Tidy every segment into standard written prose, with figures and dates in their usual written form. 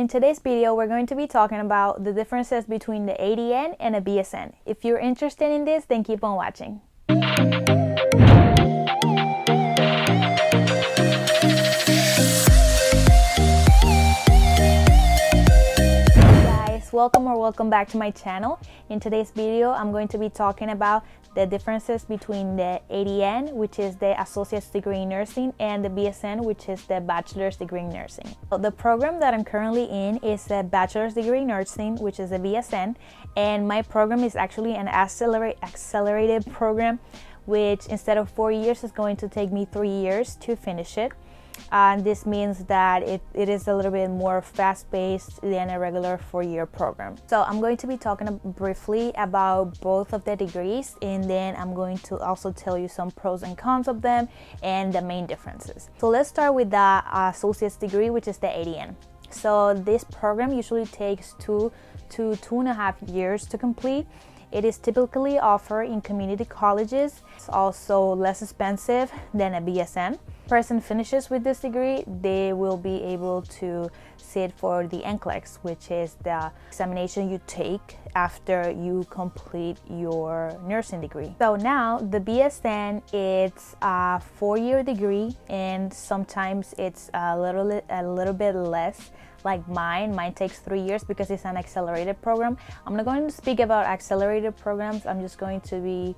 In today's video, we're going to be talking about the differences between the ADN and a BSN. If you're interested in this, then keep on watching. Welcome back to my channel. In today's video, I'm going to be talking about the differences between the ADN, which is the Associate's Degree in Nursing, and the BSN, which is the Bachelor's Degree in Nursing. So the program that I'm currently in is a Bachelor's Degree in Nursing, which is a BSN, and my program is actually an accelerated program, which instead of 4 years is going to take me 3 years to finish it. This means that it is a little bit more fast-paced than a regular 4-year program. So I'm going to be talking briefly about both of the degrees, and then I'm going to also tell you some pros and cons of them and the main differences. So let's start with the associate's degree, which is the ADN. So this program usually takes 2 to 2.5 years to complete. It is typically offered in community colleges. It's also less expensive than a BSN. Person finishes with this degree, they will be able to sit for the NCLEX, which is the examination you take after you complete your nursing degree. So now the BSN, it's a 4-year degree, and sometimes it's a little bit less. Like mine takes 3 years because it's an accelerated program. I'm not going to speak about accelerated programs. I'm just going to be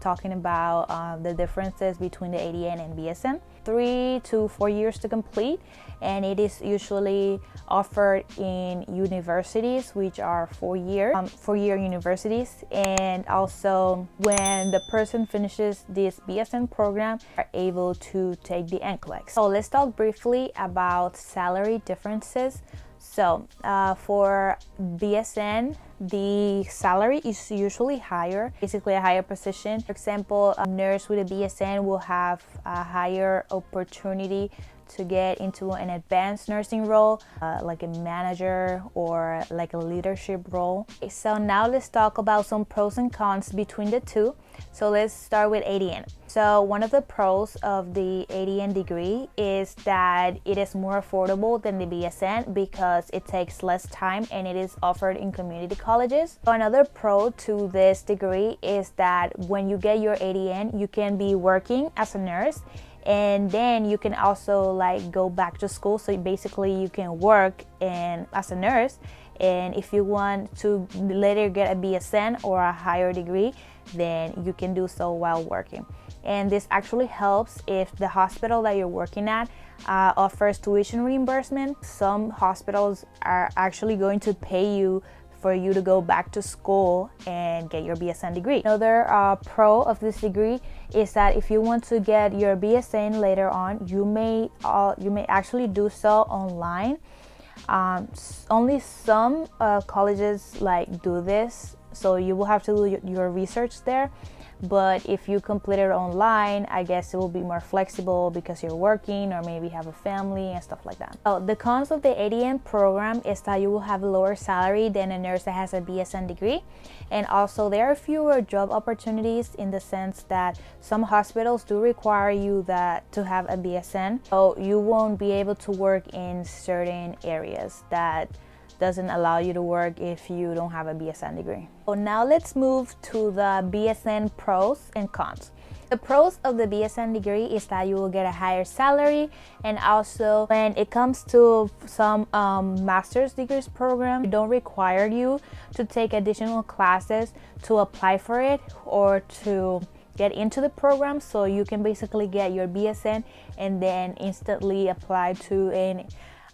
talking about the differences between the ADN and BSN. 3 to 4 years to complete, and it is usually offered in universities, which are 4-year universities. And also when the person finishes this BSN program, are able to take the NCLEX. So let's talk briefly about salary differences. So for BSN, the salary is usually higher, basically a higher position. For example, a nurse with a BSN will have a higher opportunity to get into an advanced nursing role, like a manager or like a leadership role. So now let's talk about some pros and cons between the two. So let's start with ADN. So one of the pros of the ADN degree is that it is more affordable than the BSN because it takes less time and it is offered in community colleges. So another pro to this degree is that when you get your ADN, you can be working as a nurse, and then you can also like go back to school. So basically you can work as a nurse, and if you want to later get a BSN or a higher degree, then you can do so while working. And this actually helps if the hospital that you're working at offers tuition reimbursement. Some hospitals are actually going to pay you for you to go back to school and get your BSN degree. Another pro of this degree is that if you want to get your BSN later on, you may actually do so online. Only some colleges do this, so you will have to do your research there. But if you complete it online, I guess it will be more flexible because you're working or maybe have a family and stuff like that. So the cons of the ADN program is that you will have a lower salary than a nurse that has a BSN degree. And also there are fewer job opportunities in the sense that some hospitals do require you to have a BSN. So you won't be able to work in certain areas that doesn't allow you to work if you don't have a BSN degree. So now let's move to the BSN pros and cons. The pros of the BSN degree is that you will get a higher salary, and also when it comes to some master's degrees program, they don't require you to take additional classes to apply for it or to get into the program. So you can basically get your BSN and then instantly apply to a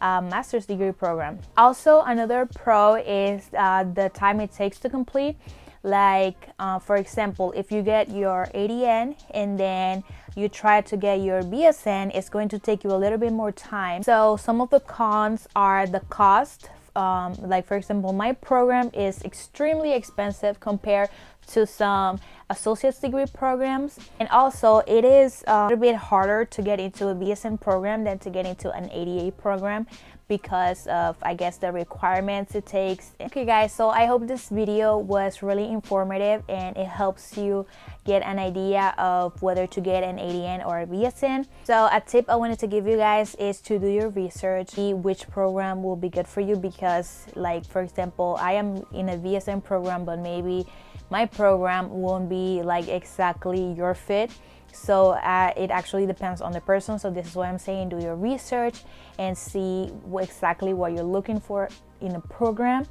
master's degree program. Also, another pro is the time it takes to complete. For example, if you get your ADN and then you try to get your BSN, it's going to take you a little bit more time. So some of the cons are the cost. For example, my program is extremely expensive compared to some associate's degree programs, and also it is a little bit harder to get into a BSN program than to get into an ADA program because of, I guess, the requirements it takes. Okay guys, so I hope this video was really informative and it helps you get an idea of whether to get an ADN or a BSN. So a tip I wanted to give you guys is to do your research, see which program will be good for you, because like for example, I am in a BSN program, but maybe my program won't be like exactly your fit. So it actually depends on the person. So this is why I'm saying do your research and see exactly what you're looking for in a program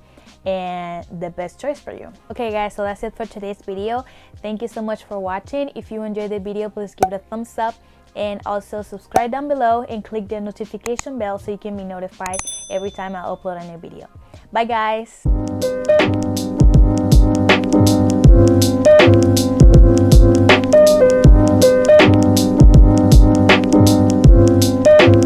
and the best choice for you. Okay guys, so that's it for today's video. Thank you so much for watching. If you enjoyed the video, please give it a thumbs up and also subscribe down below and click the notification bell so you can be notified every time I upload a new video. Bye guys.